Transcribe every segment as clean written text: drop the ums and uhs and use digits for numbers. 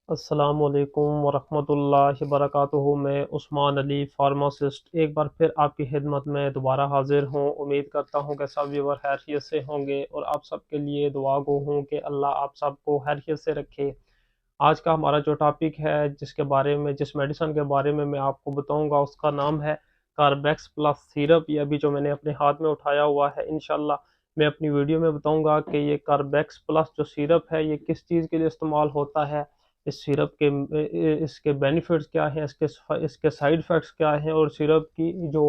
अस्सलामुअलैकुम वरहमतुल्लाहि वबरकातुहू। मैं उस्मान अली फार्मासिस्ट एक बार फिर आपकी खिदमत में दोबारा हाजिर हूँ। उम्मीद करता हूँ कि सब व्यूअर खैरियत से होंगे और आप सबके लिए दुआ गो हूँ कि अल्लाह आप सबको खैरियत से रखे। आज का हमारा जो टॉपिक है, जिस मेडिसिन के बारे में मैं आपको बताऊँगा, उसका नाम है कार्बेक्स प्लस सिरप। ये अभी जो मैंने अपने हाथ में उठाया हुआ है, इंशाल्लाह मैं अपनी वीडियो में बताऊँगा कि ये कार्बेक्स प्लस जो सिरप है ये किस चीज़ के लिए इस्तेमाल होता है, इस सिरप के इसके बेनिफिट्स क्या हैं, इसके साइड इफ़ेक्ट्स क्या हैं, और सिरप की जो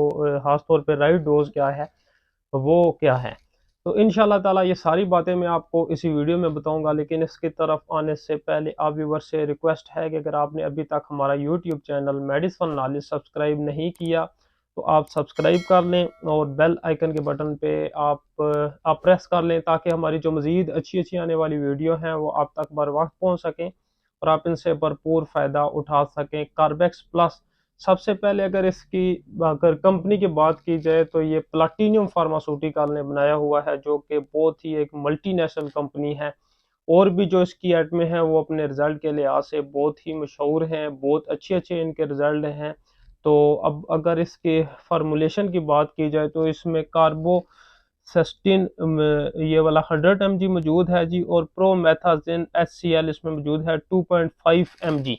ख़ास तौर पे राइट डोज़ क्या है वो क्या है। तो इंशाल्लाह ताला ये सारी बातें मैं आपको इसी वीडियो में बताऊंगा। लेकिन इसकी तरफ आने से पहले आप व्यूअर से रिक्वेस्ट है कि अगर आपने अभी तक हमारा YouTube channel medicine knowledge subscribe नहीं किया तो आप सब्सक्राइब कर लें और बेल आइकन के बटन पे आप प्रेस कर लें, ताकि हमारी जो मज़ीद अच्छी अच्छी आने वाली वीडियो हैं वो आप तक बर वक्त पहुँच सकें और आप इनसे भरपूर फ़ायदा उठा सकें। कार्बेक्स प्लस, सबसे पहले अगर कंपनी की बात की जाए तो ये प्लाटिनियम फार्मास्यूटिकल ने बनाया हुआ है, जो कि बहुत ही एक मल्टीनेशनल कंपनी है। और भी जो इसकी आइटमें हैं वो अपने रिजल्ट के लिहाज से बहुत ही मशहूर हैं, बहुत अच्छे अच्छे इनके रिजल्ट हैं। तो अब अगर इसके फार्मूलेशन की बात की जाए तो इसमें कार्बो सस्टिन ये वाला 100 mg मौजूद है जी, और प्रोमेथाजिन HCl इसमें मौजूद है 2.5 mg।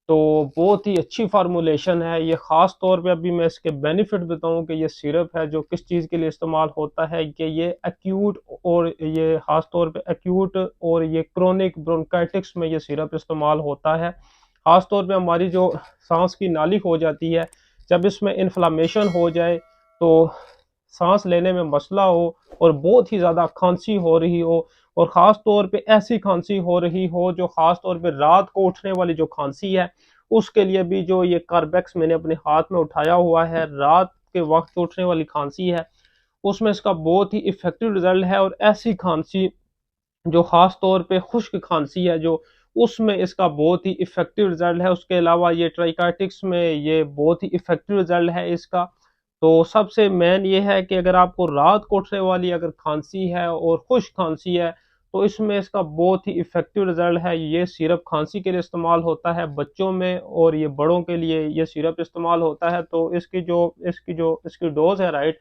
तो बहुत ही अच्छी फार्मूलेशन है ये। ख़ास तौर पे अभी मैं इसके बेनिफिट बताऊं कि ये सिरप है जो किस चीज़ के लिए इस्तेमाल होता है, कि ये एक्यूट और ये ख़ास तौर पे एक्यूट और ये क्रोनिक ब्रोंकाइटिस में ये सिरप इस्तेमाल होता है। ख़ास तौर पे हमारी जो सांस की नाली हो जाती है, जब इसमें इन्फ्लामेशन हो जाए, तो सांस लेने में मसला हो और बहुत ही ज़्यादा खांसी हो रही हो, और ख़ास तौर पे ऐसी खांसी हो रही हो जो ख़ास तौर पे रात को उठने वाली जो खांसी है, उसके लिए भी जो ये कार्बेक्स मैंने अपने हाथ में उठाया हुआ है, रात के वक्त उठने वाली खांसी है, उसमें इसका बहुत ही इफेक्टिव रिजल्ट है। और ऐसी खांसी जो ख़ास तौर पे खुश्क खांसी है, जो उसमें इसका बहुत ही इफेक्टिव रिजल्ट है। उसके अलावा ये ट्राइकाइटिक्स में ये बहुत ही इफेक्टिव रिजल्ट है इसका। तो सबसे मेन ये है कि अगर आपको रात को उठने वाली अगर खांसी है और खुश्क खांसी है, तो इसमें इसका बहुत ही इफेक्टिव रिजल्ट है। ये सिरप खांसी के लिए इस्तेमाल होता है बच्चों में, और ये बड़ों के लिए ये सिरप इस्तेमाल होता है। तो इसकी डोज है, राइट,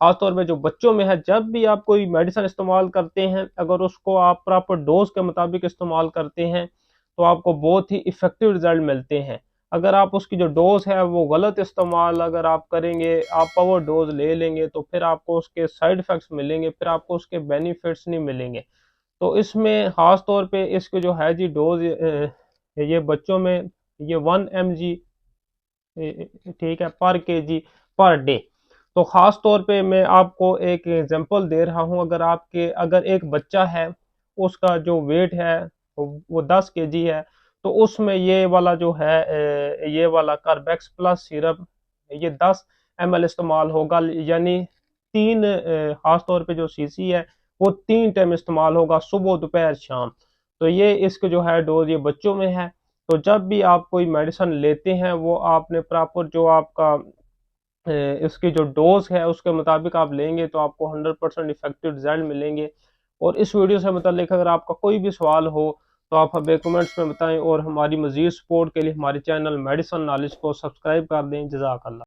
खासतौर पे जो बच्चों में है, जब भी आप कोई मेडिसिन इस्तेमाल करते हैं, अगर उसको आप प्रॉपर डोज के मुताबिक इस्तेमाल करते हैं तो आपको बहुत ही इफेक्टिव रिजल्ट मिलते हैं। अगर आप उसकी जो डोज है वो गलत इस्तेमाल अगर आप करेंगे, आप पावर डोज ले लेंगे, तो फिर आपको उसके साइड इफेक्ट्स मिलेंगे, फिर आपको उसके बेनिफिट्स नहीं मिलेंगे। तो इसमें खास तौर पे इसके जो है जी डोज, ये बच्चों में ये 1 mg ठीक है पर केजी पर डे। तो खास तौर पे मैं आपको एक एग्जांपल दे रहा हूं। अगर एक बच्चा है, उसका जो वेट है वो 10 kg है, तो उसमें ये वाला जो है ये वाला कार्बेक्स प्लस सिरप ये 10 ml इस्तेमाल होगा, यानी तीन खास तौर पे जो सीसी है वो 3 टाइम इस्तेमाल होगा, सुबह दोपहर शाम। तो ये इसके जो है डोज ये बच्चों में है। तो जब भी आप कोई मेडिसिन लेते हैं, वो आपने प्रॉपर जो आपका इसकी जो डोज है उसके मुताबिक आप लेंगे, तो आपको 100% इफेक्टिव रिजल्ट मिलेंगे। और इस वीडियो से मतलब अगर आपका कोई भी सवाल हो तो आप हमें कमेंट्स में बताएं, और हमारी मजीद सपोर्ट के लिए हमारे चैनल मेडिसिन नॉलेज को सब्सक्राइब कर दें। जज़ाकल्लाह।